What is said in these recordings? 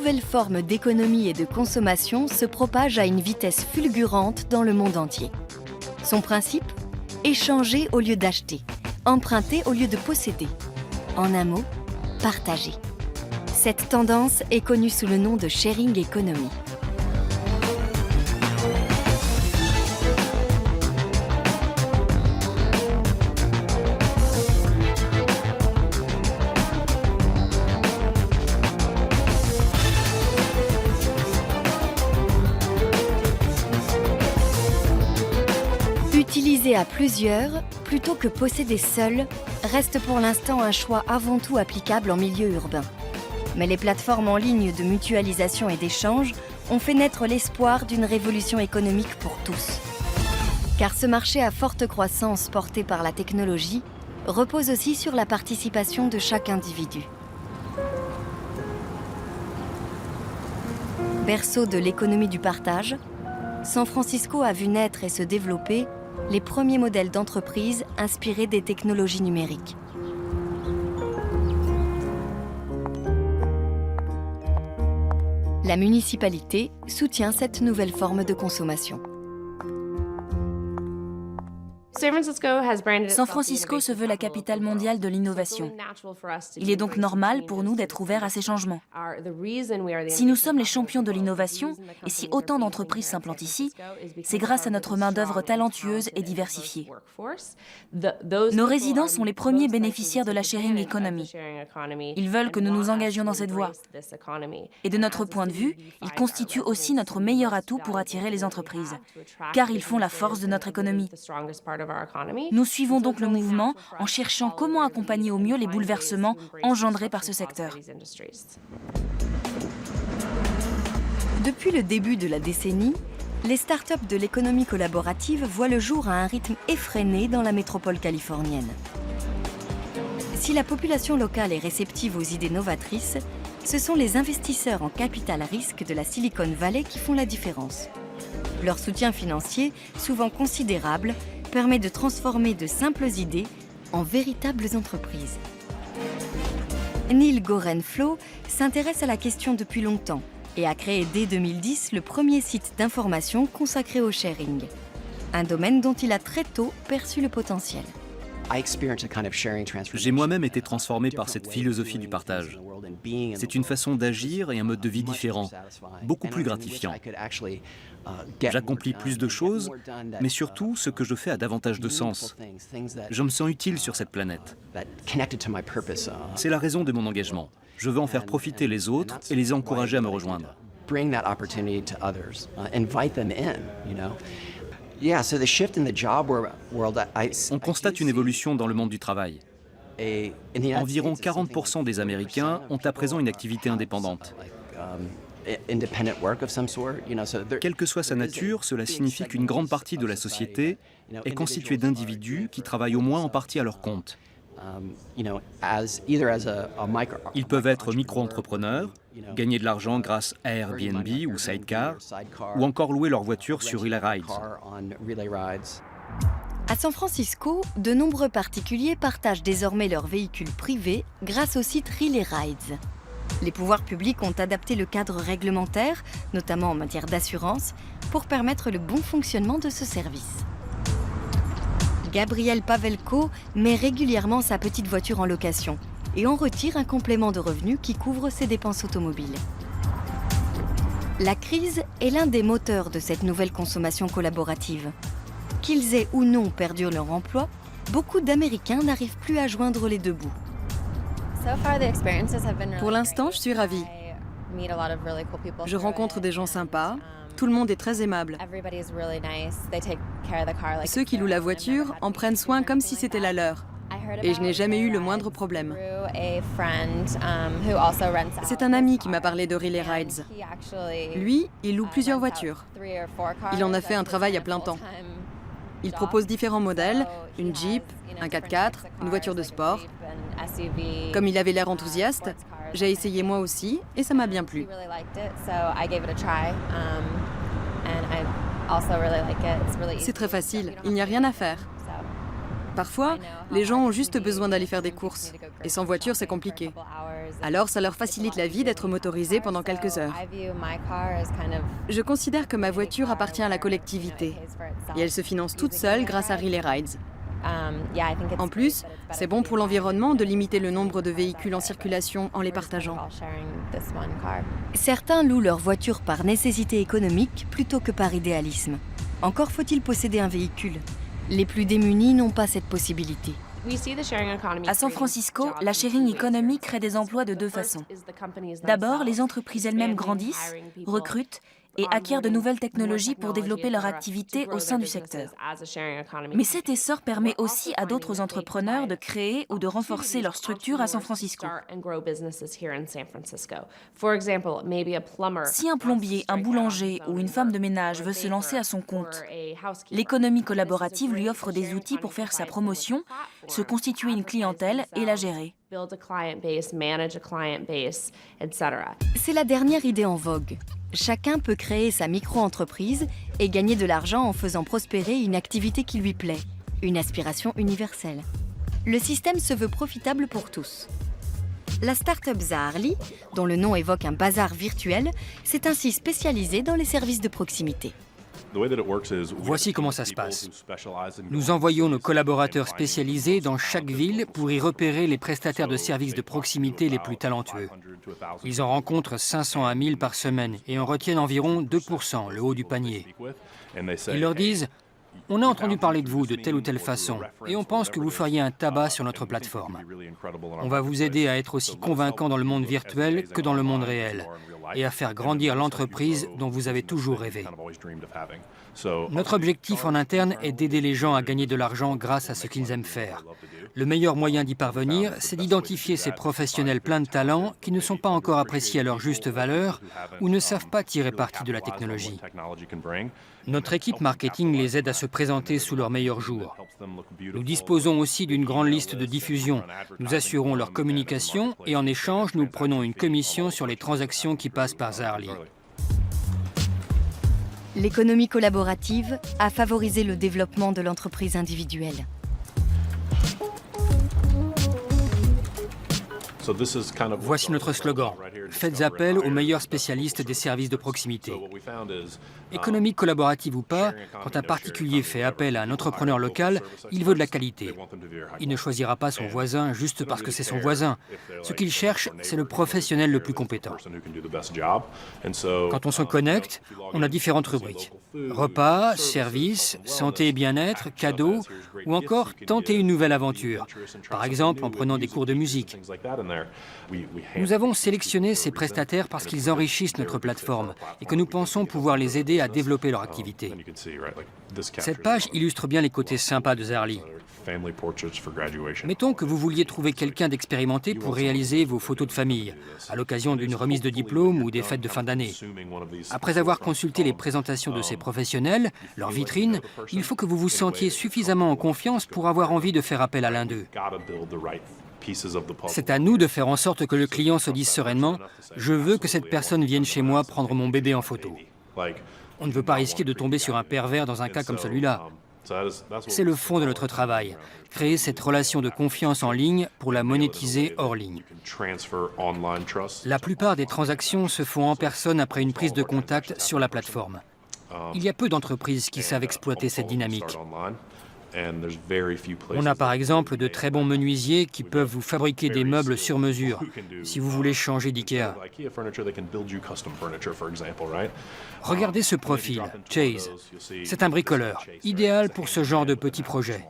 nouvelle forme d'économie et de consommation se propage à une vitesse fulgurante dans le monde entier. Son principe ? Échanger au lieu d'acheter, emprunter au lieu de posséder. En un mot, partager. Cette tendance est connue sous le nom de sharing economy. Utiliser à plusieurs, plutôt que posséder seul, reste pour l'instant un choix avant tout applicable en milieu urbain. Mais les plateformes en ligne de mutualisation et d'échange ont fait naître l'espoir d'une révolution économique pour tous. Car ce marché à forte croissance porté par la technologie repose aussi sur la participation de chaque individu. Berceau de l'économie du partage, San Francisco a vu naître et se développer les premiers modèles d'entreprise inspirés des technologies numériques. La municipalité soutient cette nouvelle forme de consommation. San Francisco se veut la capitale mondiale de l'innovation. Il est donc normal pour nous d'être ouverts à ces changements. Si nous sommes les champions de l'innovation et si autant d'entreprises s'implantent ici, c'est grâce à notre main-d'œuvre talentueuse et diversifiée. Nos résidents sont les premiers bénéficiaires de la sharing economy. Ils veulent que nous nous engagions dans cette voie. Et de notre point de vue, ils constituent aussi notre meilleur atout pour attirer les entreprises, car ils font la force de notre économie. Nous suivons donc le mouvement en cherchant comment accompagner au mieux les bouleversements engendrés par ce secteur. Depuis le début de la décennie, les startups de l'économie collaborative voient le jour à un rythme effréné dans la métropole californienne. Si la population locale est réceptive aux idées novatrices, ce sont les investisseurs en capital risque de la Silicon Valley qui font la différence. Leur soutien financier, souvent considérable, permet de transformer de simples idées en véritables entreprises. Neil Gorenflo s'intéresse à la question depuis longtemps et a créé dès 2010 le premier site d'information consacré au sharing, un domaine dont il a très tôt perçu le potentiel. J'ai moi-même été transformé par cette philosophie du partage. C'est une façon d'agir et un mode de vie différent, beaucoup plus gratifiant. J'accomplis plus de choses, mais surtout, ce que je fais a davantage de sens. Je me sens utile sur cette planète. C'est la raison de mon engagement. Je veux en faire profiter les autres et les encourager à me rejoindre. On constate une évolution dans le monde du travail. Environ 40% des Américains ont à présent une activité indépendante. Quelle que soit sa nature, cela signifie qu'une grande partie de la société est constituée d'individus qui travaillent au moins en partie à leur compte. Ils peuvent être micro-entrepreneurs, gagner de l'argent grâce à Airbnb ou Sidecar, ou encore louer leur voiture sur Relay Rides. À San Francisco, de nombreux particuliers partagent désormais leurs véhicules privés grâce au site Relay Rides. Les pouvoirs publics ont adapté le cadre réglementaire, notamment en matière d'assurance, pour permettre le bon fonctionnement de ce service. Gabriel Pavelko met régulièrement sa petite voiture en location et en retire un complément de revenus qui couvre ses dépenses automobiles. La crise est l'un des moteurs de cette nouvelle consommation collaborative. Qu'ils aient ou non perdu leur emploi, beaucoup d'Américains n'arrivent plus à joindre les deux bouts. Pour l'instant, je suis ravie. Je rencontre des gens sympas. Tout le monde est très aimable. Ceux qui louent la voiture en prennent soin comme si c'était la leur. Et je n'ai jamais eu le moindre problème. C'est un ami qui m'a parlé de Relay Rides. Lui, il loue plusieurs voitures. Il en a fait un travail à plein temps. Il propose différents modèles, une Jeep, un 4x4, une voiture de sport. Comme il avait l'air enthousiaste, j'ai essayé moi aussi et ça m'a bien plu. C'est très facile, il n'y a rien à faire. Parfois, les gens ont juste besoin d'aller faire des courses. Et sans voiture, c'est compliqué. Alors ça leur facilite la vie d'être motorisés pendant quelques heures. Je considère que ma voiture appartient à la collectivité et elle se finance toute seule grâce à Relay Rides. En plus, c'est bon pour l'environnement de limiter le nombre de véhicules en circulation en les partageant. Certains louent leur voiture par nécessité économique plutôt que par idéalisme. Encore faut-il posséder un véhicule. Les plus démunis n'ont pas cette possibilité. À San Francisco, la sharing economy crée des emplois de deux façons. D'abord, les entreprises elles-mêmes grandissent, recrutent et acquièrent de nouvelles technologies pour développer leur activité au sein du secteur. Mais cet essor permet aussi à d'autres entrepreneurs de créer ou de renforcer leur structure à San Francisco. Si un plombier, un boulanger ou une femme de ménage veut se lancer à son compte, l'économie collaborative lui offre des outils pour faire sa promotion, se constituer une clientèle et la gérer. C'est la dernière idée en vogue. Chacun peut créer sa micro-entreprise et gagner de l'argent en faisant prospérer une activité qui lui plaît, une aspiration universelle. Le système se veut profitable pour tous. La start-up Zaarly, dont le nom évoque un bazar virtuel, s'est ainsi spécialisée dans les services de proximité. Voici comment ça se passe. Nous envoyons nos collaborateurs spécialisés dans chaque ville pour y repérer les prestataires de services de proximité les plus talentueux. Ils en rencontrent 500 à 1000 par semaine et en retiennent environ 2%, le haut du panier. Ils leur disent « On a entendu parler de vous de telle ou telle façon et on pense que vous feriez un tabac sur notre plateforme. On va vous aider à être aussi convaincant dans le monde virtuel que dans le monde réel et à faire grandir l'entreprise dont vous avez toujours rêvé. Notre objectif en interne est d'aider les gens à gagner de l'argent grâce à ce qu'ils aiment faire. Le meilleur moyen d'y parvenir, c'est d'identifier ces professionnels pleins de talent qui ne sont pas encore appréciés à leur juste valeur ou ne savent pas tirer parti de la technologie. Notre équipe marketing les aide à se présenter sous leur meilleur jour. Nous disposons aussi d'une grande liste de diffusion. Nous assurons leur communication et en échange, nous prenons une commission sur les transactions qui passent par Zaarly. L'économie collaborative a favorisé le développement de l'entreprise individuelle. Voici notre slogan. Faites appel aux meilleurs spécialistes des services de proximité. Économie collaborative ou pas, quand un particulier fait appel à un entrepreneur local, il veut de la qualité. Il ne choisira pas son voisin juste parce que c'est son voisin. Ce qu'il cherche, c'est le professionnel le plus compétent. Quand on se connecte, on a différentes rubriques. Repas, services, santé et bien-être, cadeaux, ou encore tenter une nouvelle aventure. Par exemple, en prenant des cours de musique. Nous avons sélectionné ces prestataires parce qu'ils enrichissent notre plateforme et que nous pensons pouvoir les aider à développer leur activité. Cette page illustre bien les côtés sympas de Zaarly. Mettons que vous vouliez trouver quelqu'un d'expérimenté pour réaliser vos photos de famille, à l'occasion d'une remise de diplôme ou des fêtes de fin d'année. Après avoir consulté les présentations de ces professionnels, leurs vitrines, il faut que vous vous sentiez suffisamment en confiance pour avoir envie de faire appel à l'un d'eux. C'est à nous de faire en sorte que le client se dise sereinement « Je veux que cette personne vienne chez moi prendre mon bébé en photo ». On ne veut pas risquer de tomber sur un pervers dans un cas comme celui-là. C'est le fond de notre travail, créer cette relation de confiance en ligne pour la monétiser hors ligne. La plupart des transactions se font en personne après une prise de contact sur la plateforme. Il y a peu d'entreprises qui savent exploiter cette dynamique. On a par exemple de très bons menuisiers qui peuvent vous fabriquer des meubles sur mesure, si vous voulez changer d'IKEA. Regardez ce profil, Chase. C'est un bricoleur, idéal pour ce genre de petits projets.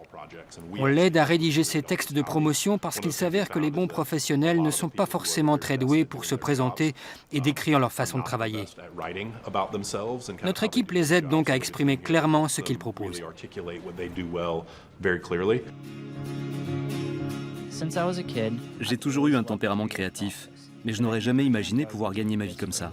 On l'aide à rédiger ses textes de promotion parce qu'il s'avère que les bons professionnels ne sont pas forcément très doués pour se présenter et décrire leur façon de travailler. Notre équipe les aide donc à exprimer clairement ce qu'ils proposent. J'ai toujours eu un tempérament créatif, mais je n'aurais jamais imaginé pouvoir gagner ma vie comme ça.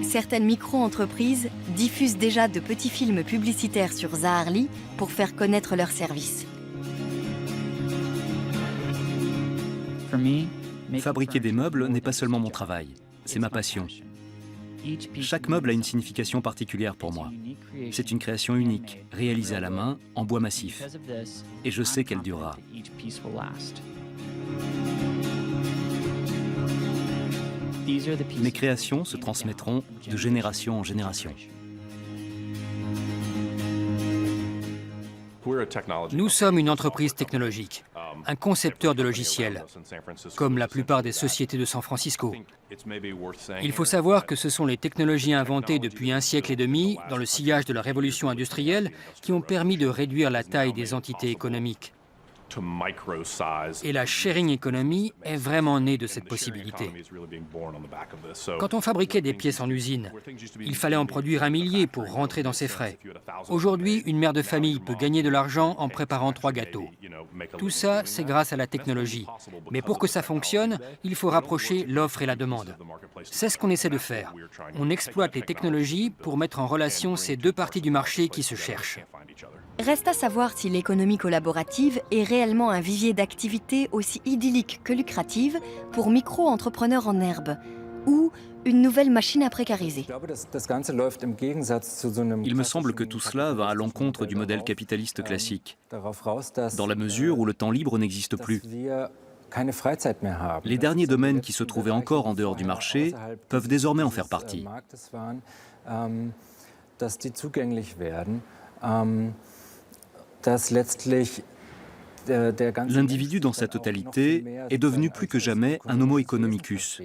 Certaines micro-entreprises diffusent déjà de petits films publicitaires sur Zaarly pour faire connaître leurs services. Fabriquer des meubles n'est pas seulement mon travail, c'est ma passion. Chaque meuble a une signification particulière pour moi. C'est une création unique, réalisée à la main, en bois massif. Et je sais qu'elle durera. Mes créations se transmettront de génération en génération. Nous sommes une entreprise technologique, un concepteur de logiciels, comme la plupart des sociétés de San Francisco. Il faut savoir que ce sont les technologies inventées depuis un siècle et demi, dans le sillage de la révolution industrielle, qui ont permis de réduire la taille des entités économiques. Et la sharing economy est vraiment née de cette possibilité. Quand on fabriquait des pièces en usine, il fallait en produire 1 millier pour rentrer dans ses frais. Aujourd'hui, une mère de famille peut gagner de l'argent en préparant 3 gâteaux. Tout ça, c'est grâce à la technologie. Mais pour que ça fonctionne, il faut rapprocher l'offre et la demande. C'est ce qu'on essaie de faire. On exploite les technologies pour mettre en relation ces deux parties du marché qui se cherchent. Reste à savoir si l'économie collaborative est réellement un vivier d'activités aussi idyllique que lucrative pour micro-entrepreneurs en herbe, ou une nouvelle machine à précariser. Il me semble que tout cela va à l'encontre du modèle capitaliste classique, dans la mesure où le temps libre n'existe plus. Les derniers domaines qui se trouvaient encore en dehors du marché peuvent désormais en faire partie. L'individu dans sa totalité est devenu plus que jamais un homo economicus.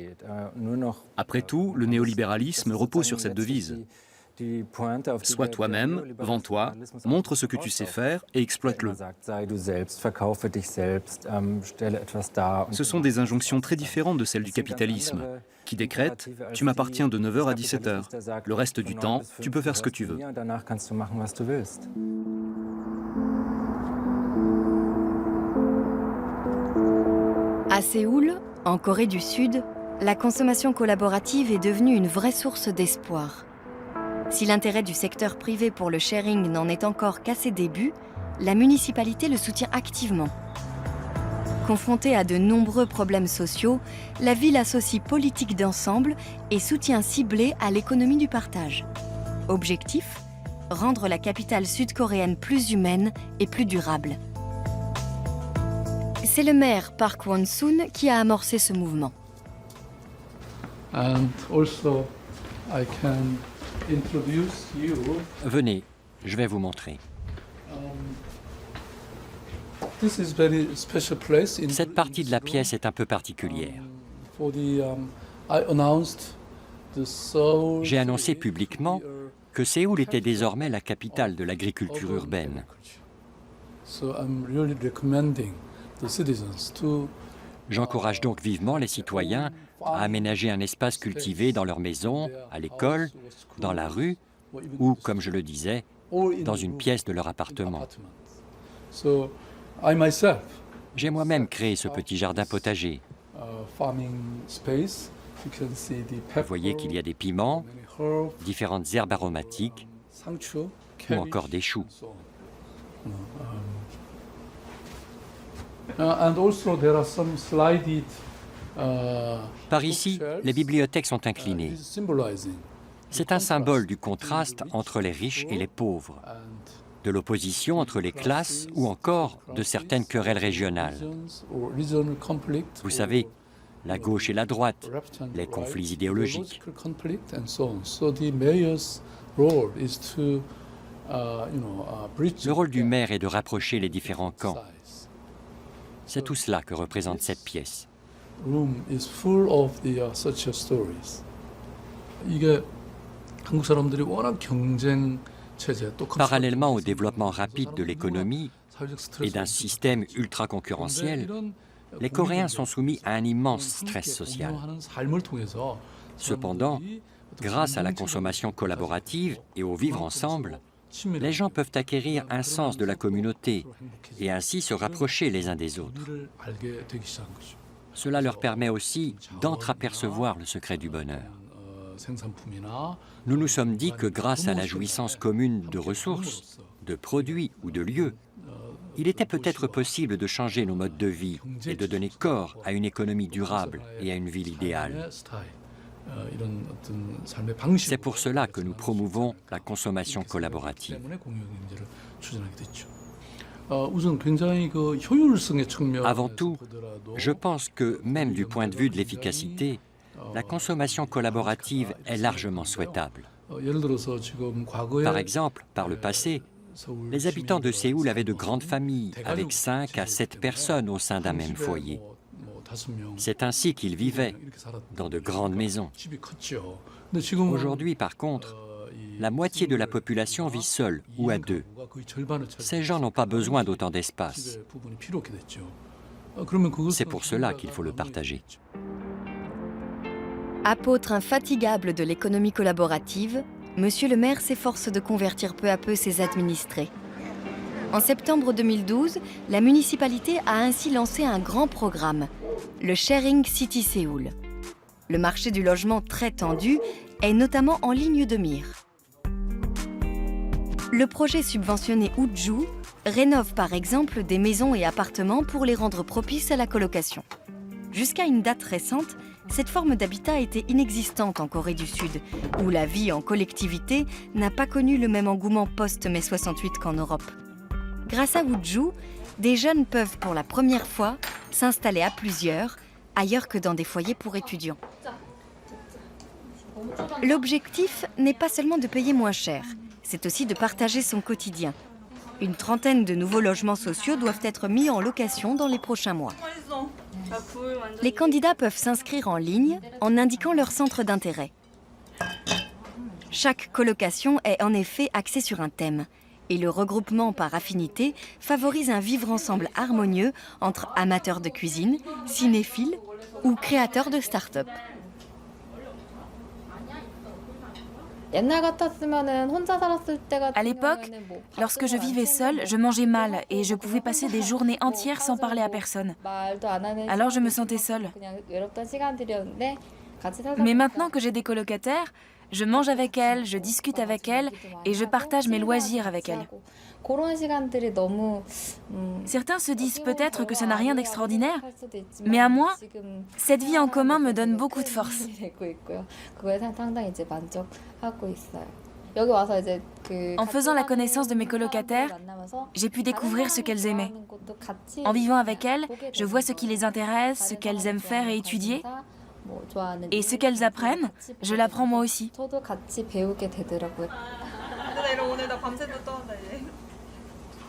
Après tout, le néolibéralisme repose sur cette devise. Sois toi-même, vends-toi, montre ce que tu sais faire et exploite-le. Ce sont des injonctions très différentes de celles du capitalisme, qui décrète « tu m'appartiens de 9h à 17h, le reste du temps, tu peux faire ce que tu veux ». À Séoul, en Corée du Sud, la consommation collaborative est devenue une vraie source d'espoir. Si l'intérêt du secteur privé pour le sharing n'en est encore qu'à ses débuts, la municipalité le soutient activement. Confrontée à de nombreux problèmes sociaux, la ville associe politique d'ensemble et soutien ciblé à l'économie du partage. Objectif : rendre la capitale sud-coréenne plus humaine et plus durable. C'est le maire Park Won-soon qui a amorcé ce mouvement. Venez, je vais vous montrer. Cette partie de la pièce est un peu particulière. J'ai annoncé publiquement que Séoul était désormais la capitale de l'agriculture urbaine. J'encourage donc vivement les citoyens à aménager un espace cultivé dans leur maison, à l'école, dans la rue ou, comme je le disais, dans une pièce de leur appartement. J'ai moi-même créé ce petit jardin potager. Vous voyez qu'il y a des piments, différentes herbes aromatiques ou encore des choux. Par ici, les bibliothèques sont inclinées. C'est un symbole du contraste entre les riches et les pauvres, de l'opposition entre les classes ou encore de certaines querelles régionales. Vous savez, la gauche et la droite, les conflits idéologiques. Le rôle du maire est de rapprocher les différents camps. C'est tout cela que représente cette pièce. Parallèlement au développement rapide de l'économie et d'un système ultra concurrentiel, les Coréens sont soumis à un immense stress social. Cependant, grâce à la consommation collaborative et au vivre ensemble, les gens peuvent acquérir un sens de la communauté et ainsi se rapprocher les uns des autres. Cela leur permet aussi d'entrapercevoir le secret du bonheur. Nous nous sommes dit que grâce à la jouissance commune de ressources, de produits ou de lieux, il était peut-être possible de changer nos modes de vie et de donner corps à une économie durable et à une ville idéale. C'est pour cela que nous promouvons la consommation collaborative. Avant tout, je pense que même du point de vue de l'efficacité, la consommation collaborative est largement souhaitable. Par exemple, par le passé, les habitants de Séoul avaient de grandes familles, avec 5 à 7 personnes au sein d'un même foyer. C'est ainsi qu'ils vivaient, dans de grandes maisons. Aujourd'hui, par contre, la moitié de la population vit seule ou à deux. Ces gens n'ont pas besoin d'autant d'espace. C'est pour cela qu'il faut le partager. Apôtre infatigable de l'économie collaborative, Monsieur le maire s'efforce de convertir peu à peu ses administrés. En septembre 2012, la municipalité a ainsi lancé un grand programme, le Sharing City Séoul. Le marché du logement très tendu est notamment en ligne de mire. Le projet subventionné Uju rénove par exemple des maisons et appartements pour les rendre propices à la colocation. Jusqu'à une date récente, cette forme d'habitat était inexistante en Corée du Sud, où la vie en collectivité n'a pas connu le même engouement post-mai 68 qu'en Europe. Grâce à Uju, des jeunes peuvent pour la première fois s'installer à plusieurs, ailleurs que dans des foyers pour étudiants. L'objectif n'est pas seulement de payer moins cher, c'est aussi de partager son quotidien. Une trentaine de nouveaux logements sociaux doivent être mis en location dans les prochains mois. Les candidats peuvent s'inscrire en ligne en indiquant leur centre d'intérêt. Chaque colocation est en effet axée sur un thème. Et le regroupement par affinité favorise un vivre-ensemble harmonieux entre amateurs de cuisine, cinéphiles ou créateurs de start-up. À l'époque, lorsque je vivais seule, je mangeais mal et je pouvais passer des journées entières sans parler à personne. Alors je me sentais seule. Mais maintenant que j'ai des colocataires, je mange avec elles, je discute avec elles et je partage mes loisirs avec elles. Certains se disent peut-être que ça n'a rien d'extraordinaire, mais à moi, cette vie en commun me donne beaucoup de force. En faisant la connaissance de mes colocataires, j'ai pu découvrir ce qu'elles aimaient. En vivant avec elles, je vois ce qui les intéresse, ce qu'elles aiment faire et étudier. Et ce qu'elles apprennent, je l'apprends moi aussi.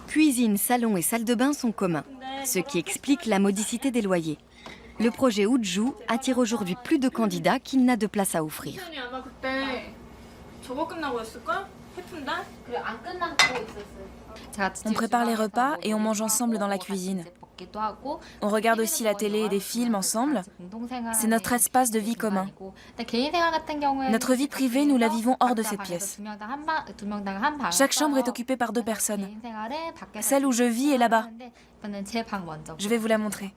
Cuisine, salon et salle de bain sont communs, ce qui explique la modicité des loyers. Le projet Uju attire aujourd'hui plus de candidats qu'il n'a de place à offrir. On prépare les repas et on mange ensemble dans la cuisine. On regarde aussi la télé et des films ensemble. C'est notre espace de vie commun. Notre vie privée, nous la vivons hors de cette pièce. Chaque chambre est occupée par 2 personnes. Celle où je vis est là-bas. Je vais vous la montrer.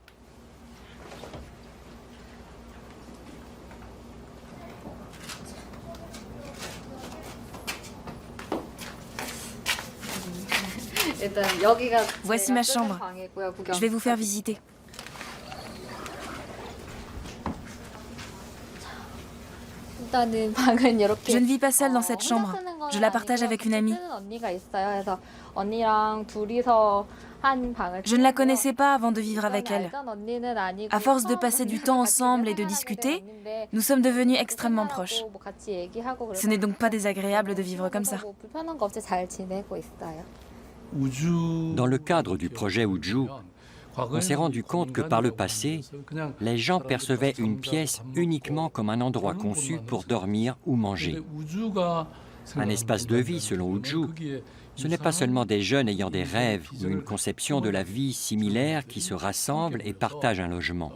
Voici ma chambre. Je vais vous faire visiter. Je ne vis pas seule dans cette chambre. Je la partage avec une amie. Je ne la connaissais pas avant de vivre avec elle. À force de passer du temps ensemble et de discuter, nous sommes devenus extrêmement proches. Ce n'est donc pas désagréable de vivre comme ça. Dans le cadre du projet Uju, on s'est rendu compte que par le passé, les gens percevaient une pièce uniquement comme un endroit conçu pour dormir ou manger. Un espace de vie, selon Uju, ce n'est pas seulement des jeunes ayant des rêves ou une conception de la vie similaire qui se rassemblent et partagent un logement.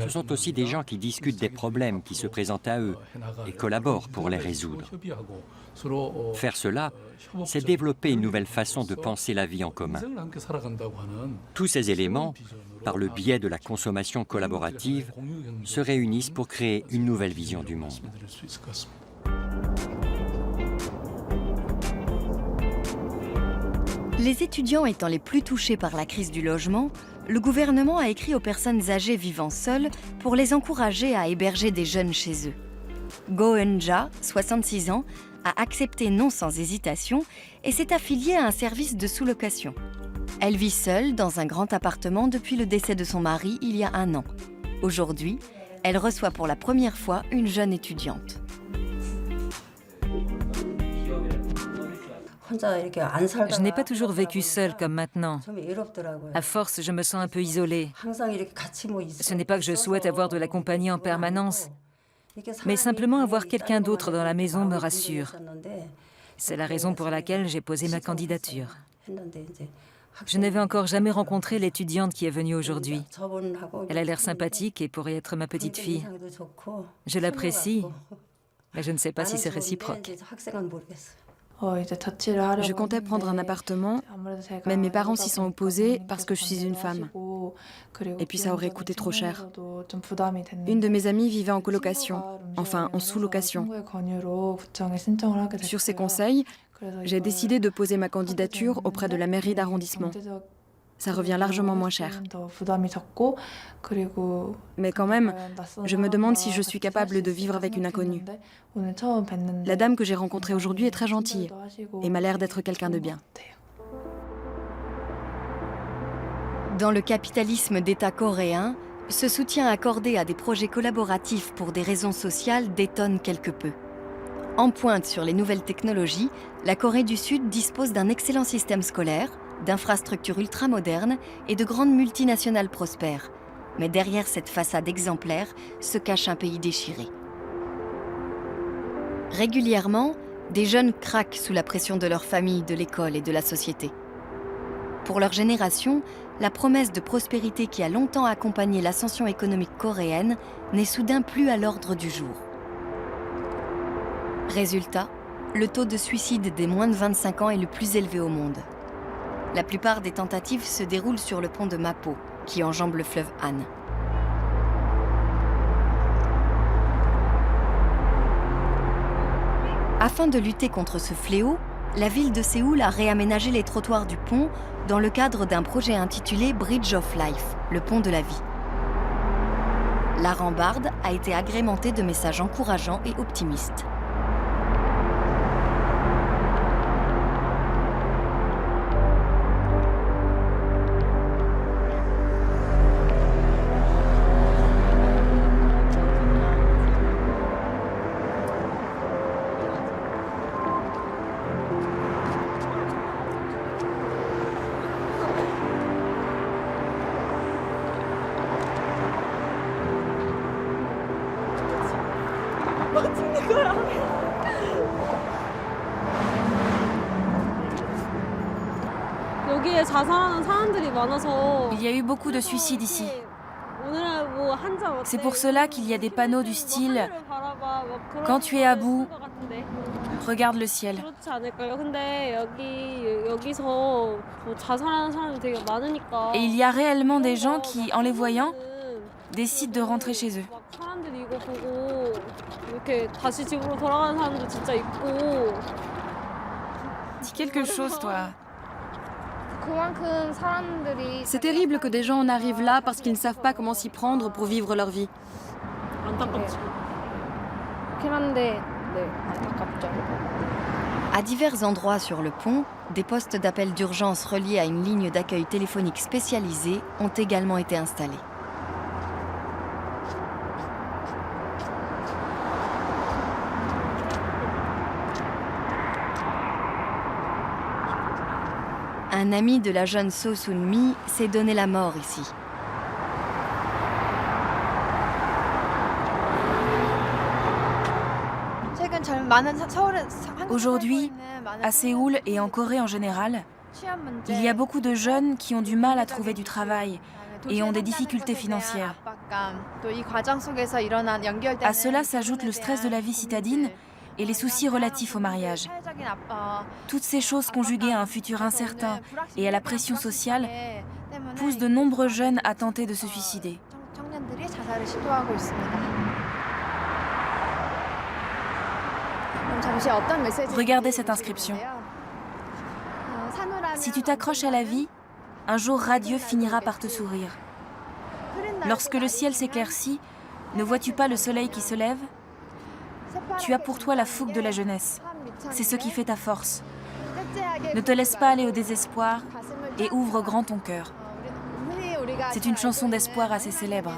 Ce sont aussi des gens qui discutent des problèmes qui se présentent à eux et collaborent pour les résoudre. Faire cela, c'est développer une nouvelle façon de penser la vie en commun. Tous ces éléments, par le biais de la consommation collaborative, se réunissent pour créer une nouvelle vision du monde. Les étudiants étant les plus touchés par la crise du logement, le gouvernement a écrit aux personnes âgées vivant seules pour les encourager à héberger des jeunes chez eux. Go Eun-ja, 66 ans, a accepté non sans hésitation et s'est affiliée à un service de sous-location. Elle vit seule dans un grand appartement depuis le décès de son mari il y a 1 an. Aujourd'hui, elle reçoit pour la première fois une jeune étudiante. Je n'ai pas toujours vécu seule comme maintenant. À force, je me sens un peu isolée. Ce n'est pas que je souhaite avoir de la compagnie en permanence, mais simplement avoir quelqu'un d'autre dans la maison me rassure. C'est la raison pour laquelle j'ai posé ma candidature. Je n'avais encore jamais rencontré l'étudiante qui est venue aujourd'hui. Elle a l'air sympathique et pourrait être ma petite fille. Je l'apprécie, mais je ne sais pas si c'est réciproque. Je comptais prendre un appartement, mais mes parents s'y sont opposés parce que je suis une femme. Et puis ça aurait coûté trop cher. Une de mes amies vivait en colocation, enfin en sous-location. Sur ses conseils, j'ai décidé de poser ma candidature auprès de la mairie d'arrondissement. Ça revient largement moins cher. Mais quand même, je me demande si je suis capable de vivre avec une inconnue. La dame que j'ai rencontrée aujourd'hui est très gentille et m'a l'air d'être quelqu'un de bien. Dans le capitalisme d'État coréen, ce soutien accordé à des projets collaboratifs pour des raisons sociales détonne quelque peu. En pointe sur les nouvelles technologies, la Corée du Sud dispose d'un excellent système scolaire, d'infrastructures ultramodernes et de grandes multinationales prospères. Mais derrière cette façade exemplaire se cache un pays déchiré. Régulièrement, des jeunes craquent sous la pression de leur famille, de l'école et de la société. Pour leur génération, la promesse de prospérité qui a longtemps accompagné l'ascension économique coréenne n'est soudain plus à l'ordre du jour. Résultat, le taux de suicide des moins de 25 ans est le plus élevé au monde. La plupart des tentatives se déroulent sur le pont de Mapo, qui enjambe le fleuve Han. Afin de lutter contre ce fléau, la ville de Séoul a réaménagé les trottoirs du pont dans le cadre d'un projet intitulé Bridge of Life, le pont de la vie. La rambarde a été agrémentée de messages encourageants et optimistes. Il y a eu beaucoup de suicides ici. C'est pour cela qu'il y a des panneaux du style « Quand tu es à bout, regarde le ciel ». Et il y a réellement des gens qui, en les voyant, décident de rentrer chez eux. Dis quelque chose, toi. C'est terrible que des gens en arrivent là parce qu'ils ne savent pas comment s'y prendre pour vivre leur vie. À divers endroits sur le pont, des postes d'appel d'urgence reliés à une ligne d'accueil téléphonique spécialisée ont également été installés. Un ami de la jeune So Sun-mi s'est donné la mort ici. Aujourd'hui, à Séoul et en Corée en général, il y a beaucoup de jeunes qui ont du mal à trouver du travail et ont des difficultés financières. À cela s'ajoute le stress de la vie citadine et les soucis relatifs au mariage. Toutes ces choses conjuguées à un futur incertain et à la pression sociale poussent de nombreux jeunes à tenter de se suicider. Regardez cette inscription. Si tu t'accroches à la vie, un jour radieux finira par te sourire. Lorsque le ciel s'éclaircit, ne vois-tu pas le soleil qui se lève? Tu as pour toi la fougue de la jeunesse. C'est ce qui fait ta force. Ne te laisse pas aller au désespoir et ouvre grand ton cœur. C'est une chanson d'espoir assez célèbre.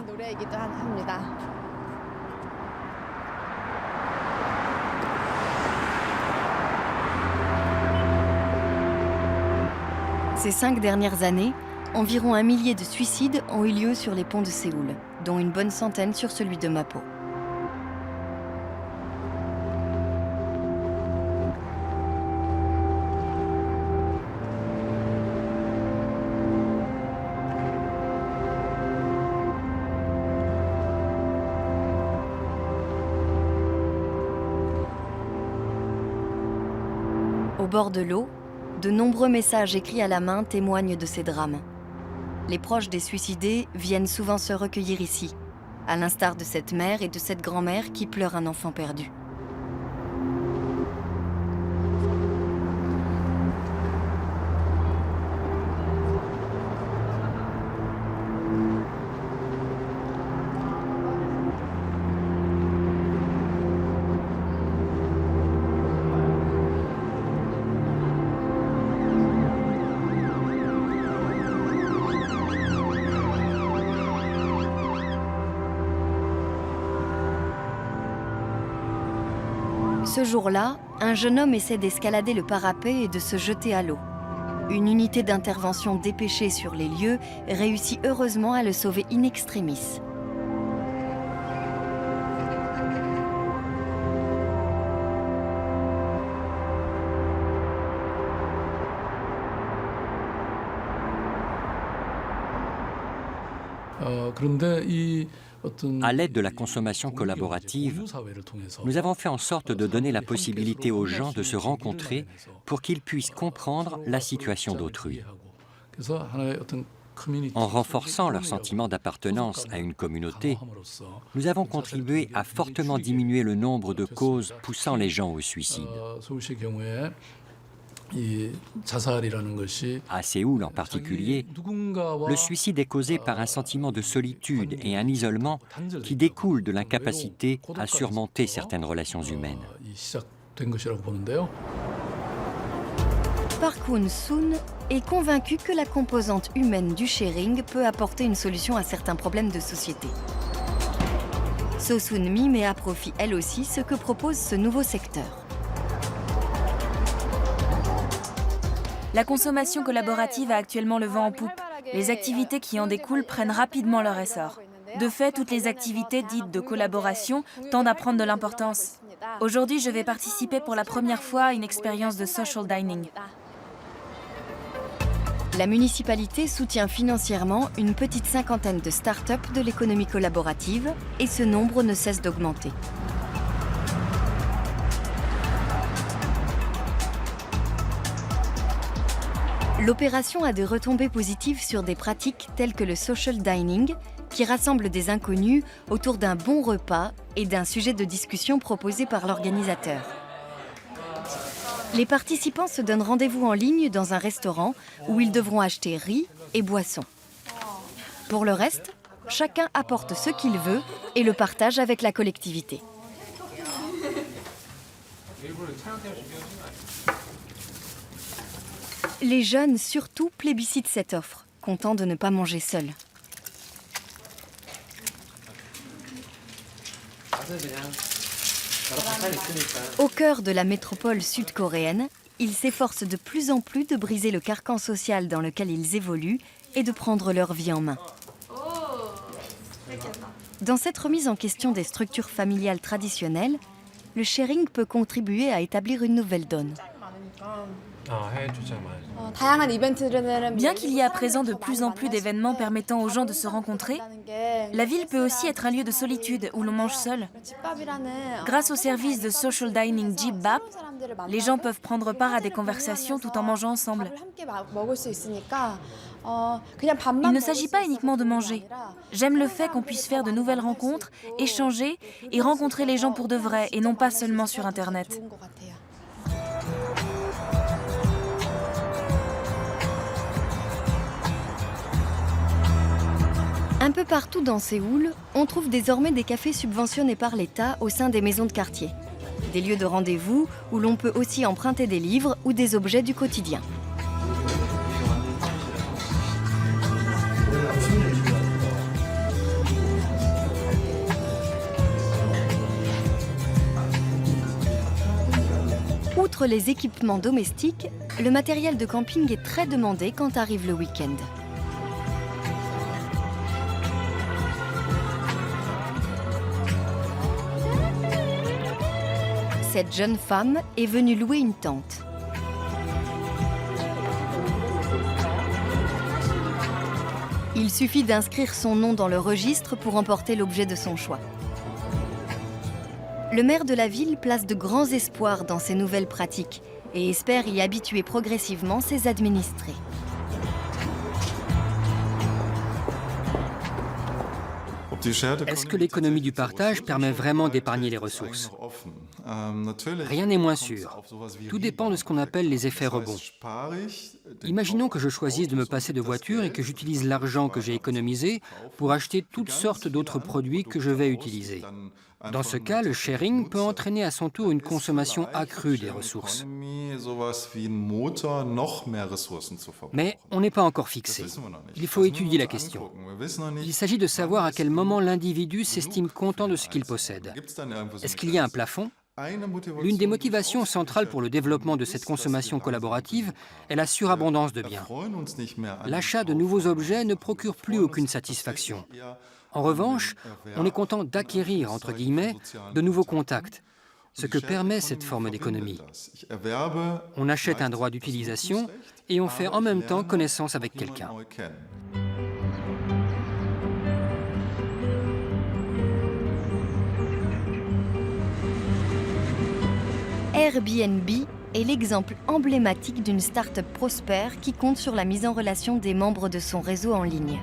Ces 5 dernières années, environ 1 millier de suicides ont eu lieu sur les ponts de Séoul, dont une bonne centaine sur celui de Mapo. Au bord de l'eau, de nombreux messages écrits à la main témoignent de ces drames. Les proches des suicidés viennent souvent se recueillir ici, à l'instar de cette mère et de cette grand-mère qui pleurent un enfant perdu. Ce jour-là, un jeune homme essaie d'escalader le parapet et de se jeter à l'eau. Une unité d'intervention dépêchée sur les lieux réussit heureusement à le sauver in extremis. À l'aide de la consommation collaborative, nous avons fait en sorte de donner la possibilité aux gens de se rencontrer pour qu'ils puissent comprendre la situation d'autrui. En renforçant leur sentiment d'appartenance à une communauté, nous avons contribué à fortement diminuer le nombre de causes poussant les gens au suicide. À Séoul en particulier, le suicide est causé par un sentiment de solitude et un isolement qui découlent de l'incapacité à surmonter certaines relations humaines. Park Hoon-soon est convaincu que la composante humaine du sharing peut apporter une solution à certains problèmes de société. So Soon-mi met à profit elle aussi ce que propose ce nouveau secteur. La consommation collaborative a actuellement le vent en poupe. Les activités qui en découlent prennent rapidement leur essor. De fait, toutes les activités dites de collaboration tendent à prendre de l'importance. Aujourd'hui, je vais participer pour la première fois à une expérience de social dining. La municipalité soutient financièrement une petite cinquantaine de start-up de l'économie collaborative et ce nombre ne cesse d'augmenter. L'opération a des retombées positives sur des pratiques telles que le social dining, qui rassemble des inconnus autour d'un bon repas et d'un sujet de discussion proposé par l'organisateur. Les participants se donnent rendez-vous en ligne dans un restaurant où ils devront acheter riz et boissons. Pour le reste, chacun apporte ce qu'il veut et le partage avec la collectivité. Les jeunes surtout plébiscitent cette offre, contents de ne pas manger seuls. Au cœur de la métropole sud-coréenne, ils s'efforcent de plus en plus de briser le carcan social dans lequel ils évoluent et de prendre leur vie en main. Dans cette remise en question des structures familiales traditionnelles, le sharing peut contribuer à établir une nouvelle donne. Bien qu'il y ait à présent de plus en plus d'événements permettant aux gens de se rencontrer, la ville peut aussi être un lieu de solitude où l'on mange seul. Grâce au service de social dining Jibbap, les gens peuvent prendre part à des conversations tout en mangeant ensemble. Il ne s'agit pas uniquement de manger. J'aime le fait qu'on puisse faire de nouvelles rencontres, échanger et rencontrer les gens pour de vrai et non pas seulement sur Internet. Un peu partout dans Séoul, on trouve désormais des cafés subventionnés par l'État au sein des maisons de quartier. Des lieux de rendez-vous où l'on peut aussi emprunter des livres ou des objets du quotidien. Outre les équipements domestiques, le matériel de camping est très demandé quand arrive le week-end. Cette jeune femme est venue louer une tente. Il suffit d'inscrire son nom dans le registre pour emporter l'objet de son choix. Le maire de la ville place de grands espoirs dans ces nouvelles pratiques et espère y habituer progressivement ses administrés. Est-ce que l'économie du partage permet vraiment d'épargner les ressources? Rien n'est moins sûr. Tout dépend de ce qu'on appelle les effets rebonds. Imaginons que je choisisse de me passer de voiture et que j'utilise l'argent que j'ai économisé pour acheter toutes sortes d'autres produits que je vais utiliser. Dans ce cas, le sharing peut entraîner à son tour une consommation accrue des ressources. Mais on n'est pas encore fixé. Il faut étudier la question. Il s'agit de savoir à quel moment l'individu s'estime content de ce qu'il possède. Est-ce qu'il y a un plafond? L'une des motivations centrales pour le développement de cette consommation collaborative est la surabondance de biens. L'achat de nouveaux objets ne procure plus aucune satisfaction. En revanche, on est content d'acquérir, entre guillemets, de nouveaux contacts, ce que permet cette forme d'économie. On achète un droit d'utilisation et on fait en même temps connaissance avec quelqu'un. Airbnb est l'exemple emblématique d'une start-up prospère qui compte sur la mise en relation des membres de son réseau en ligne.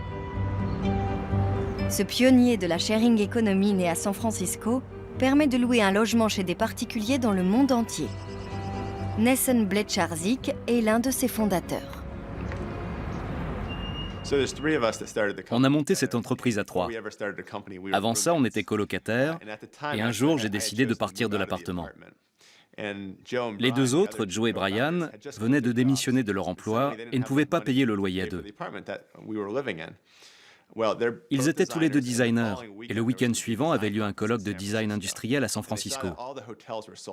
Ce pionnier de la sharing economy né à San Francisco permet de louer un logement chez des particuliers dans le monde entier. Nessen Blecharzik est l'un de ses fondateurs. On a monté cette entreprise à 3. Avant ça, on était colocataires et un jour, j'ai décidé de partir de l'appartement. Les deux autres, Joe et Brian, venaient de démissionner de leur emploi et ne pouvaient pas payer le loyer à deux. Ils étaient tous les deux designers et le week-end suivant avait lieu un colloque de design industriel à San Francisco.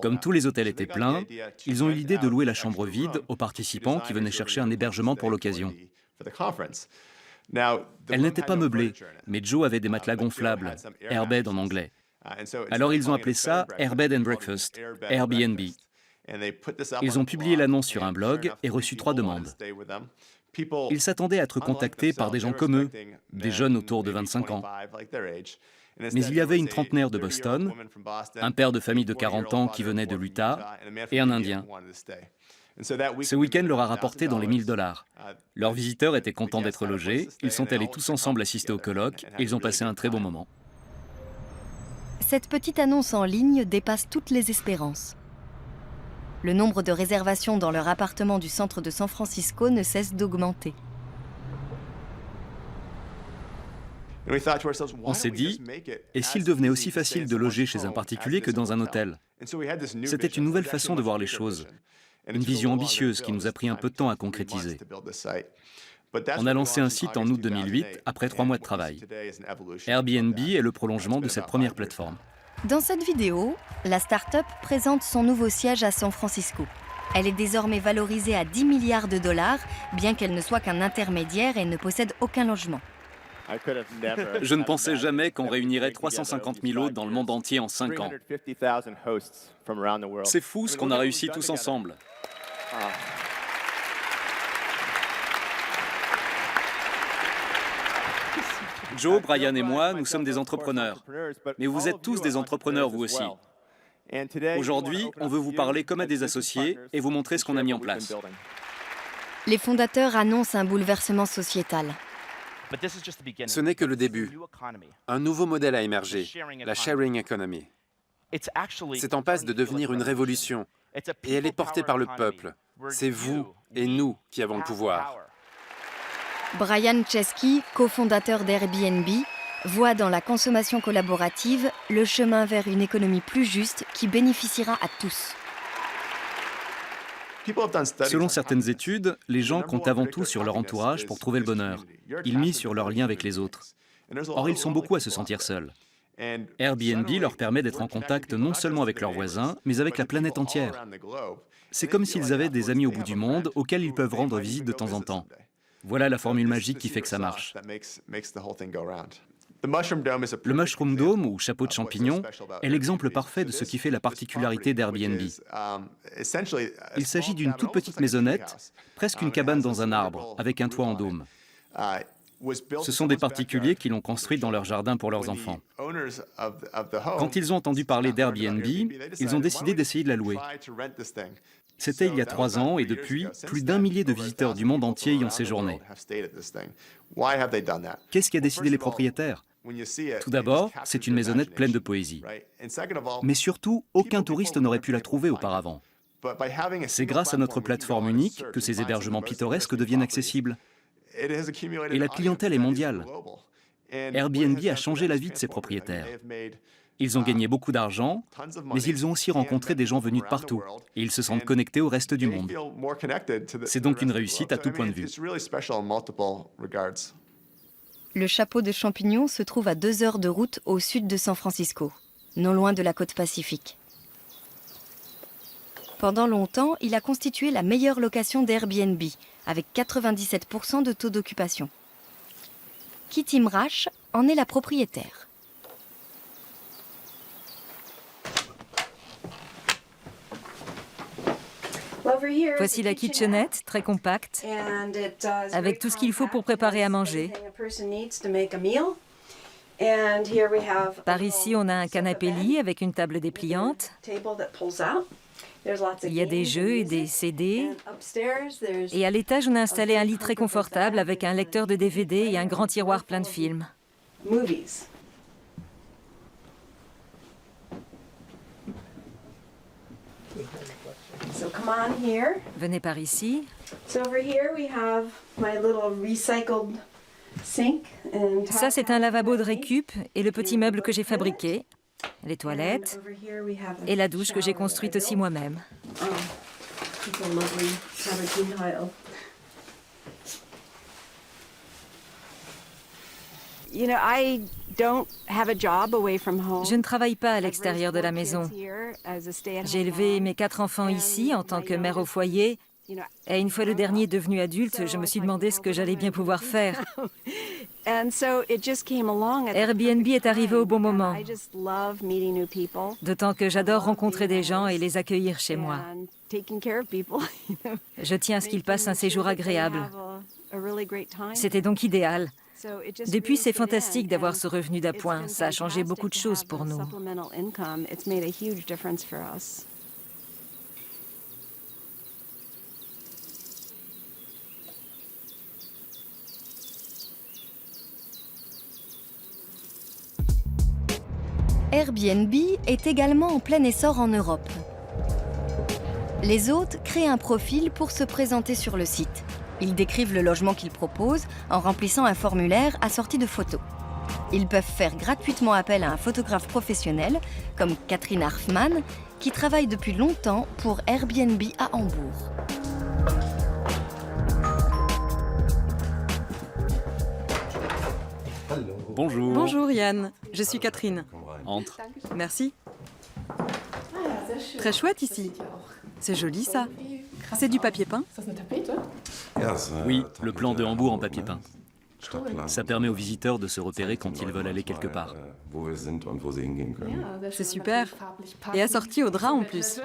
Comme tous les hôtels étaient pleins, ils ont eu l'idée de louer la chambre vide aux participants qui venaient chercher un hébergement pour l'occasion. Elle n'était pas meublée, mais Joe avait des matelas gonflables, airbed en anglais. Alors ils ont appelé ça Airbed and Breakfast, Airbnb. Ils ont publié l'annonce sur un blog et reçu 3 demandes. Ils s'attendaient à être contactés par des gens comme eux, des jeunes autour de 25 ans. Mais il y avait une trentenaire de Boston, un père de famille de 40 ans qui venait de l'Utah et un Indien. Ce week-end leur a rapporté dans les $1000. Leurs visiteurs étaient contents d'être logés, ils sont allés tous ensemble assister au colloque et ils ont passé un très bon moment. Cette petite annonce en ligne dépasse toutes les espérances. Le nombre de réservations dans leur appartement du centre de San Francisco ne cesse d'augmenter. On s'est dit, et s'il devenait aussi facile de loger chez un particulier que dans un hôtel? C'était une nouvelle façon de voir les choses, une vision ambitieuse qui nous a pris un peu de temps à concrétiser. On a lancé un site en août 2008, après 3 mois de travail. Airbnb est le prolongement de cette première plateforme. Dans cette vidéo, la start-up présente son nouveau siège à San Francisco. Elle est désormais valorisée à 10 milliards de dollars, bien qu'elle ne soit qu'un intermédiaire et ne possède aucun logement. Je ne pensais jamais qu'on réunirait 350 000 hôtes dans le monde entier en 5 ans. C'est fou ce qu'on a réussi tous ensemble. Joe, Brian et moi, nous sommes des entrepreneurs. Mais vous êtes tous des entrepreneurs, vous aussi. Aujourd'hui, on veut vous parler comme à des associés et vous montrer ce qu'on a mis en place. Les fondateurs annoncent un bouleversement sociétal. Ce n'est que le début. Un nouveau modèle a émergé, la sharing economy. C'est en passe de devenir une révolution et elle est portée par le peuple. C'est vous et nous qui avons le pouvoir. Brian Chesky, cofondateur d'Airbnb, voit dans la consommation collaborative le chemin vers une économie plus juste qui bénéficiera à tous. Selon certaines études, les gens comptent avant tout sur leur entourage pour trouver le bonheur. Ils misent sur leur lien avec les autres. Or, ils sont beaucoup à se sentir seuls. Airbnb leur permet d'être en contact non seulement avec leurs voisins, mais avec la planète entière. C'est comme s'ils avaient des amis au bout du monde auxquels ils peuvent rendre visite de temps en temps. Voilà la formule magique qui fait que ça marche. Le Mushroom Dome, ou chapeau de champignon, est l'exemple parfait de ce qui fait la particularité d'Airbnb. Il s'agit d'une toute petite maisonnette, presque une cabane dans un arbre, avec un toit en dôme. Ce sont des particuliers qui l'ont construite dans leur jardin pour leurs enfants. Quand ils ont entendu parler d'Airbnb, ils ont décidé d'essayer de la louer. C'était il y a 3 ans et depuis, plus d'1 millier de visiteurs du monde entier y ont séjourné. Qu'est-ce qui a décidé les propriétaires ? Tout d'abord, c'est une maisonnette pleine de poésie. Mais surtout, aucun touriste n'aurait pu la trouver auparavant. C'est grâce à notre plateforme unique que ces hébergements pittoresques deviennent accessibles. Et la clientèle est mondiale. Airbnb a changé la vie de ses propriétaires. Ils ont gagné beaucoup d'argent, mais ils ont aussi rencontré des gens venus de partout. Et ils se sentent connectés au reste du monde. C'est donc une réussite à tout point de vue. Le chapeau de champignon se trouve à 2 heures de route au sud de San Francisco, non loin de la côte Pacifique. Pendant longtemps, il a constitué la meilleure location d'Airbnb, avec 97% de taux d'occupation. Kitty Mrash en est la propriétaire. Voici la kitchenette, très compacte, avec tout ce qu'il faut pour préparer à manger. Par ici, on a un canapé-lit avec une table dépliante. Il y a des jeux et des CD. Et à l'étage, on a installé un lit très confortable avec un lecteur de DVD et un grand tiroir plein de films. Venez par ici. Ça, c'est un lavabo de récup et le petit meuble que j'ai fabriqué, les toilettes et la douche que j'ai construite aussi moi-même. Je ne travaille pas à l'extérieur de la maison. J'ai élevé mes 4 enfants ici en tant que mère au foyer. Et une fois le dernier devenu adulte, je me suis demandé ce que j'allais bien pouvoir faire. Airbnb est arrivé au bon moment. D'autant que j'adore rencontrer des gens et les accueillir chez moi. Je tiens à ce qu'ils passent un séjour agréable. C'était donc idéal. Depuis, c'est fantastique d'avoir ce revenu d'appoint. Ça a changé beaucoup de choses pour nous. Airbnb est également en plein essor en Europe. Les hôtes créent un profil pour se présenter sur le site. Ils décrivent le logement qu'ils proposent en remplissant un formulaire assorti de photos. Ils peuvent faire gratuitement appel à un photographe professionnel, comme Catherine Harfman, qui travaille depuis longtemps pour Airbnb à Hambourg. Bonjour. Bonjour Yann, je suis Catherine. Entre. Merci. Très chouette ici. C'est joli ça. C'est du papier peint? Oui, le plan de Hambourg en papier peint. Ça permet aux visiteurs de se repérer quand ils veulent aller quelque part. C'est super. Et assorti au drap en plus.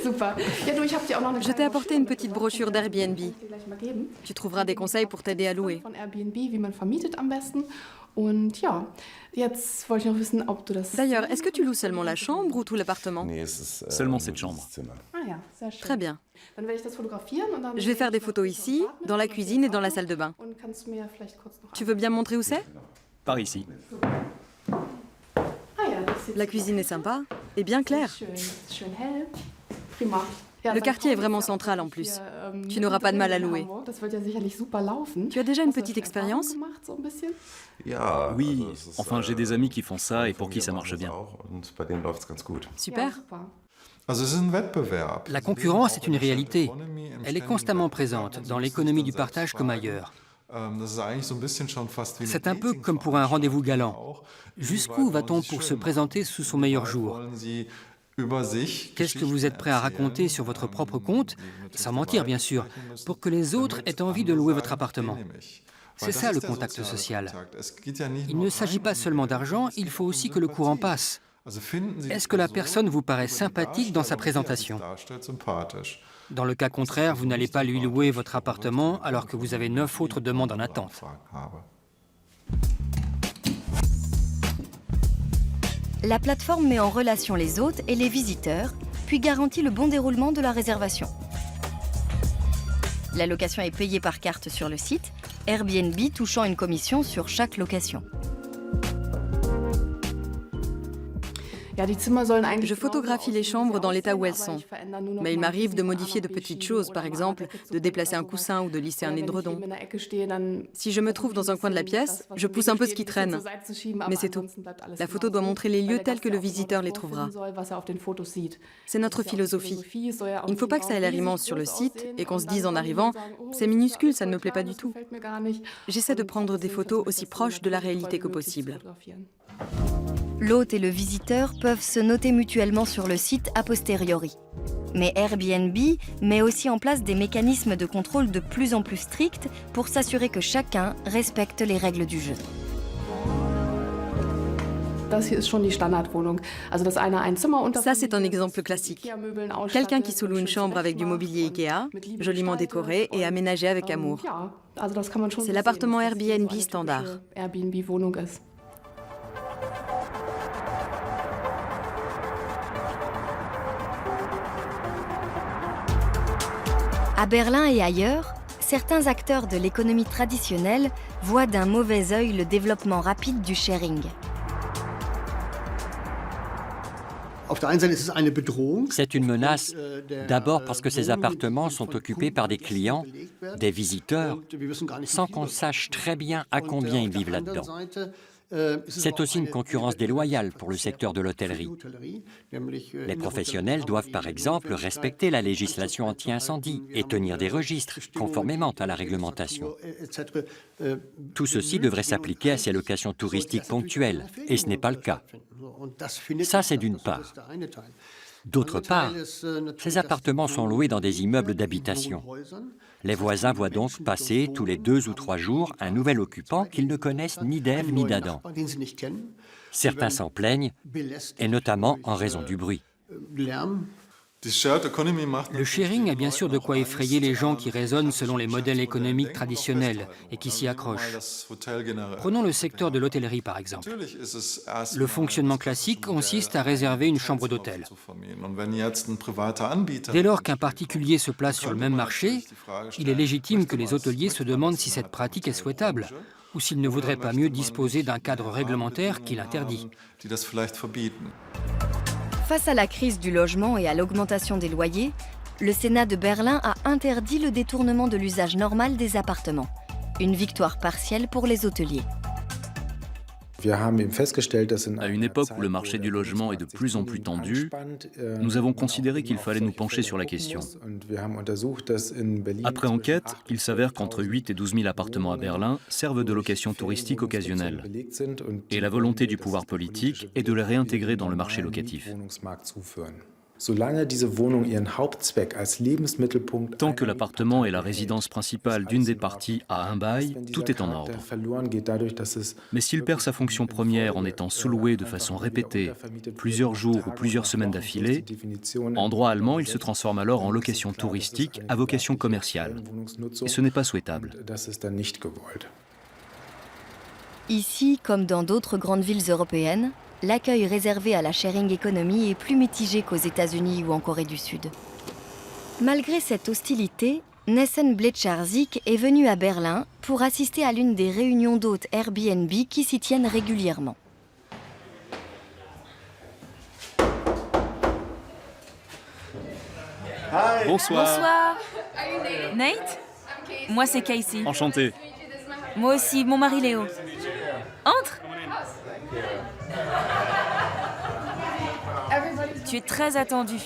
Je t'ai apporté une petite brochure d'Airbnb. Tu trouveras des conseils pour t'aider à louer. D'ailleurs, est-ce que tu loues seulement la chambre ou tout l'appartement? Seulement cette chambre. Très bien. Je vais faire des photos ici, dans la cuisine et dans la salle de bain. Tu veux bien me montrer où c'est? Par ici. La cuisine est sympa et bien claire. Le quartier est vraiment central en plus. Tu n'auras pas de mal à louer. Tu as déjà une petite expérience? Oui, enfin j'ai des amis qui font ça et pour qui ça marche bien. Super. La concurrence est une réalité. Elle est constamment présente, dans l'économie du partage comme ailleurs. C'est un peu comme pour un rendez-vous galant. Jusqu'où va-t-on pour se présenter sous son meilleur jour? Qu'est-ce que vous êtes prêt à raconter sur votre propre compte, sans mentir bien sûr, pour que les autres aient envie de louer votre appartement? C'est ça le contact social. Il ne s'agit pas seulement d'argent, il faut aussi que le courant passe. Est-ce que la personne vous paraît sympathique dans sa présentation? Dans le cas contraire, vous n'allez pas lui louer votre appartement alors que vous avez 9 autres demandes en attente. La plateforme met en relation les hôtes et les visiteurs, puis garantit le bon déroulement de la réservation. La location est payée par carte sur le site, Airbnb touchant une commission sur chaque location. Je photographie les chambres dans l'état où elles sont. Mais il m'arrive de modifier de petites choses, par exemple de déplacer un coussin ou de lisser un édredon. Si je me trouve dans un coin de la pièce, je pousse un peu ce qui traîne. Mais c'est tout. La photo doit montrer les lieux tels que le visiteur les trouvera. C'est notre philosophie. Il ne faut pas que ça ait l'air immense sur le site et qu'on se dise en arrivant « c'est minuscule, ça ne me plaît pas du tout ». J'essaie de prendre des photos aussi proches de la réalité que possible. L'hôte et le visiteur peuvent se noter mutuellement sur le site a posteriori. Mais Airbnb met aussi en place des mécanismes de contrôle de plus en plus stricts pour s'assurer que chacun respecte les règles du jeu. Ça, c'est un exemple classique. Quelqu'un qui sous-loue une chambre avec du mobilier Ikea, joliment décoré et aménagé avec amour. C'est l'appartement Airbnb standard. À Berlin et ailleurs, certains acteurs de l'économie traditionnelle voient d'un mauvais œil le développement rapide du sharing. C'est une menace, d'abord parce que ces appartements sont occupés par des clients, des visiteurs, sans qu'on sache très bien à combien ils vivent là-dedans. C'est aussi une concurrence déloyale pour le secteur de l'hôtellerie. Les professionnels doivent par exemple respecter la législation anti-incendie et tenir des registres conformément à la réglementation. Tout ceci devrait s'appliquer à ces locations touristiques ponctuelles, et ce n'est pas le cas. Ça, c'est d'une part. D'autre part, ces appartements sont loués dans des immeubles d'habitation. Les voisins voient donc passer tous les 2 ou 3 jours un nouvel occupant qu'ils ne connaissent ni d'Ève ni d'Adam. Certains s'en plaignent, et notamment en raison du bruit. Le sharing a bien sûr de quoi effrayer les gens qui raisonnent selon les modèles économiques traditionnels et qui s'y accrochent. Prenons le secteur de l'hôtellerie par exemple. Le fonctionnement classique consiste à réserver une chambre d'hôtel. Dès lors qu'un particulier se place sur le même marché, il est légitime que les hôteliers se demandent si cette pratique est souhaitable ou s'ils ne voudraient pas mieux disposer d'un cadre réglementaire qui l'interdit. Face à la crise du logement et à l'augmentation des loyers, le Sénat de Berlin a interdit le détournement de l'usage normal des appartements. Une victoire partielle pour les hôteliers. À une époque où le marché du logement est de plus en plus tendu, nous avons considéré qu'il fallait nous pencher sur la question. Après enquête, il s'avère qu'entre 8 et 12 000 appartements à Berlin servent de location touristique occasionnelle. Et la volonté du pouvoir politique est de les réintégrer dans le marché locatif. Tant que l'appartement est la résidence principale d'une des parties à un bail, tout est en ordre. Mais s'il perd sa fonction première en étant sous-loué de façon répétée, plusieurs jours ou plusieurs semaines d'affilée, en droit allemand, il se transforme alors en location touristique à vocation commerciale. Et ce n'est pas souhaitable. Ici, comme dans d'autres grandes villes européennes, l'accueil réservé à la sharing economy est plus mitigé qu'aux États-Unis ou en Corée du Sud. Malgré cette hostilité, Nessen Blecharzik est venu à Berlin pour assister à l'une des réunions d'hôtes Airbnb qui s'y tiennent régulièrement. Bonsoir. Bonsoir. Nate? Moi, c'est Casey. Enchanté. Moi aussi, mon mari Léo. Entre. Tu es très attendu.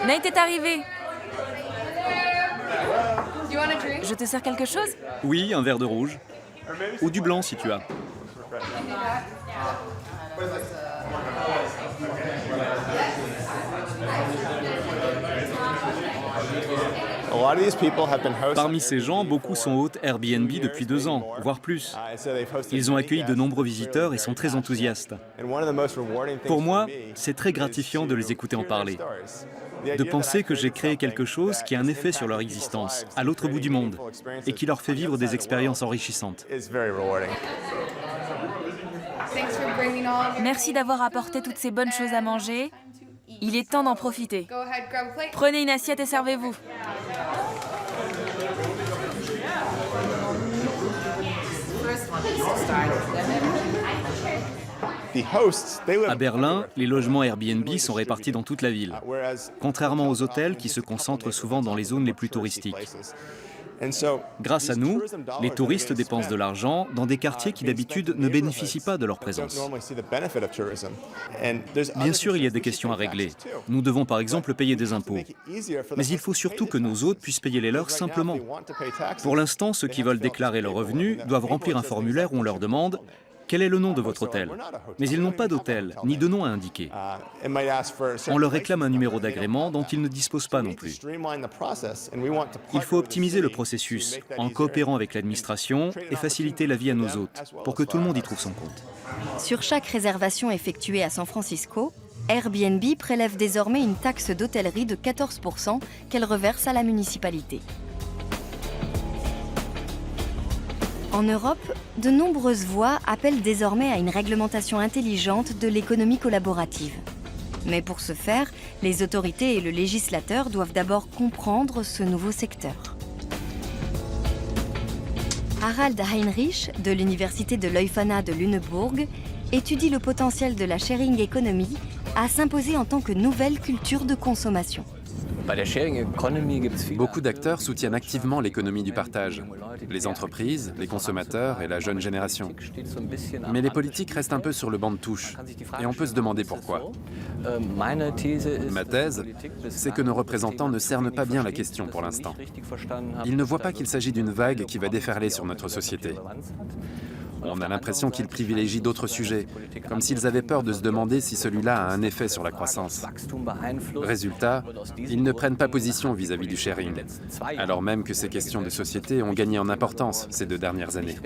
Nate est arrivé. Je te sers quelque chose? Oui, un verre de rouge. Ou du blanc si tu as. Parmi ces gens, beaucoup sont hôtes Airbnb depuis 2 ans, voire plus. Ils ont accueilli de nombreux visiteurs et sont très enthousiastes. Pour moi, c'est très gratifiant de les écouter en parler. De penser que j'ai créé quelque chose qui a un effet sur leur existence, à l'autre bout du monde, et qui leur fait vivre des expériences enrichissantes. Merci d'avoir apporté toutes ces bonnes choses à manger. Il est temps d'en profiter. Prenez une assiette et servez-vous. À Berlin, les logements Airbnb sont répartis dans toute la ville, contrairement aux hôtels qui se concentrent souvent dans les zones les plus touristiques. Grâce à nous, les touristes dépensent de l'argent dans des quartiers qui d'habitude ne bénéficient pas de leur présence. Bien sûr, il y a des questions à régler. Nous devons par exemple payer des impôts. Mais il faut surtout que nos hôtes puissent payer les leurs simplement. Pour l'instant, ceux qui veulent déclarer leurs revenus doivent remplir un formulaire où on leur demande « Quel est le nom de votre hôtel ?» Mais ils n'ont pas d'hôtel, ni de nom à indiquer. On leur réclame un numéro d'agrément dont ils ne disposent pas non plus. Il faut optimiser le processus en coopérant avec l'administration et faciliter la vie à nos hôtes pour que tout le monde y trouve son compte. Sur chaque réservation effectuée à San Francisco, Airbnb prélève désormais une taxe d'hôtellerie de 14% qu'elle reverse à la municipalité. En Europe, de nombreuses voix appellent désormais à une réglementation intelligente de l'économie collaborative. Mais pour ce faire, les autorités et le législateur doivent d'abord comprendre ce nouveau secteur. Harald Heinrich, de l'université de Leuphana de Lüneburg, étudie le potentiel de la sharing economy à s'imposer en tant que nouvelle culture de consommation. Beaucoup d'acteurs soutiennent activement l'économie du partage. Les entreprises, les consommateurs et la jeune génération. Mais les politiques restent un peu sur le banc de touche. Et on peut se demander pourquoi. Ma thèse, c'est que nos représentants ne cernent pas bien la question pour l'instant. Ils ne voient pas qu'il s'agit d'une vague qui va déferler sur notre société. On a l'impression qu'ils privilégient d'autres sujets, comme s'ils avaient peur de se demander si celui-là a un effet sur la croissance. Résultat, ils ne prennent pas position vis-à-vis du sharing, alors même que ces questions de société ont gagné en importance ces 2 dernières années.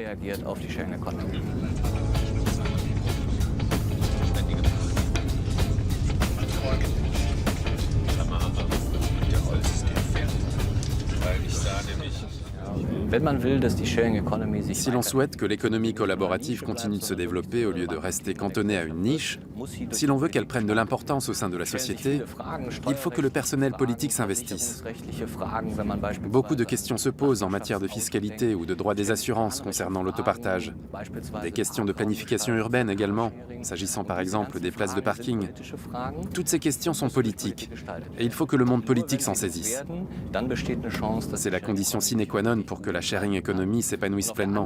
Si l'on souhaite que l'économie collaborative continue de se développer au lieu de rester cantonnée à une niche, si l'on veut qu'elle prenne de l'importance au sein de la société, il faut que le personnel politique s'investisse. Beaucoup de questions se posent en matière de fiscalité ou de droit des assurances concernant l'autopartage. Des questions de planification urbaine également, s'agissant par exemple des places de parking. Toutes ces questions sont politiques et il faut que le monde politique s'en saisisse. C'est la condition sine qua non pour que la sharing economy s'épanouisse pleinement.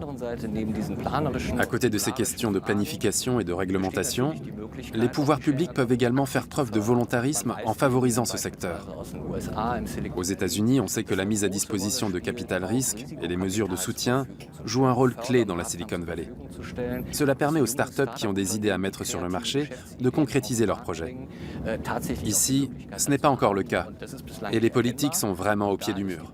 À côté de ces questions de planification et de réglementation, les pouvoirs publics peuvent également faire preuve de volontarisme en favorisant ce secteur. Aux États-Unis, on sait que la mise à disposition de capital risque et les mesures de soutien jouent un rôle clé dans la Silicon Valley. Cela permet aux startups qui ont des idées à mettre sur le marché de concrétiser leurs projets. Ici, ce n'est pas encore le cas, et les politiques sont vraiment au pied du mur.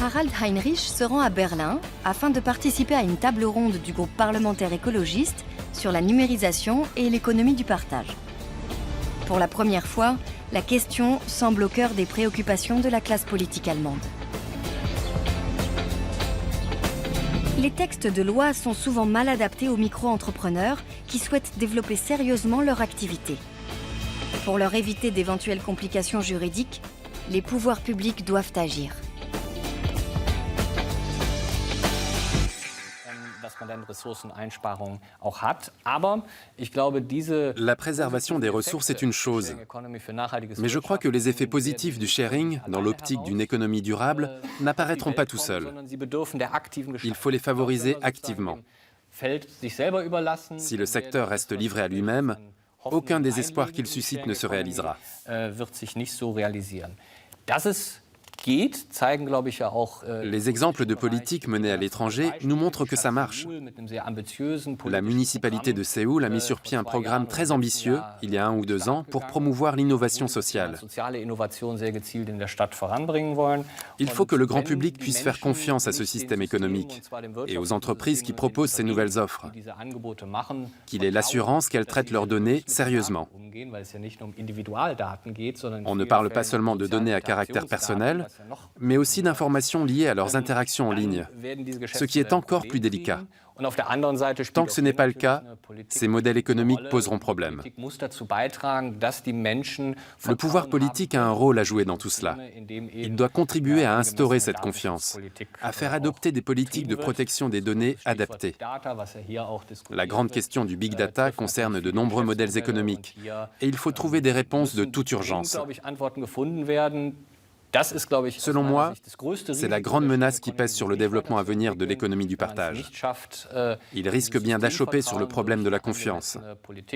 Harald Heinrich se rend à Berlin afin de participer à une table ronde du groupe parlementaire écologiste sur la numérisation et l'économie du partage. Pour la première fois, la question semble au cœur des préoccupations de la classe politique allemande. Les textes de loi sont souvent mal adaptés aux micro-entrepreneurs qui souhaitent développer sérieusement leur activité. Pour leur éviter d'éventuelles complications juridiques, les pouvoirs publics doivent agir. La préservation des ressources est une chose, mais je crois que les effets positifs du sharing, dans l'optique d'une économie durable, n'apparaîtront pas tout seuls. Il faut les favoriser activement. Si le secteur reste livré à lui-même, aucun des espoirs qu'il suscite ne se réalisera. Les exemples de politiques menées à l'étranger nous montrent que ça marche. La municipalité de Séoul a mis sur pied un programme très ambitieux, il y a 1 ou 2 ans, pour promouvoir l'innovation sociale. Il faut que le grand public puisse faire confiance à ce système économique et aux entreprises qui proposent ces nouvelles offres, qu'il ait l'assurance qu'elles traitent leurs données sérieusement. On ne parle pas seulement de données à caractère personnel, mais aussi d'informations liées à leurs interactions en ligne, ce qui est encore plus délicat. Tant que ce n'est pas le cas, ces modèles économiques poseront problème. Le pouvoir politique a un rôle à jouer dans tout cela. Il doit contribuer à instaurer cette confiance, à faire adopter des politiques de protection des données adaptées. La grande question du big data concerne de nombreux modèles économiques, et il faut trouver des réponses de toute urgence. Selon moi, c'est la grande menace qui pèse sur le développement à venir de l'économie du partage. Il risque bien d'achopper sur le problème de la confiance,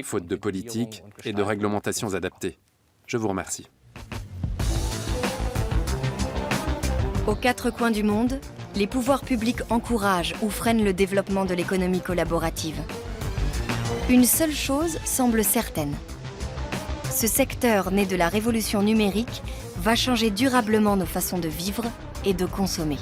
faute de politique et de réglementations adaptées. Je vous remercie. Aux 4 coins du monde, les pouvoirs publics encouragent ou freinent le développement de l'économie collaborative. Une seule chose semble certaine. Ce secteur né de la révolution numérique va changer durablement nos façons de vivre et de consommer.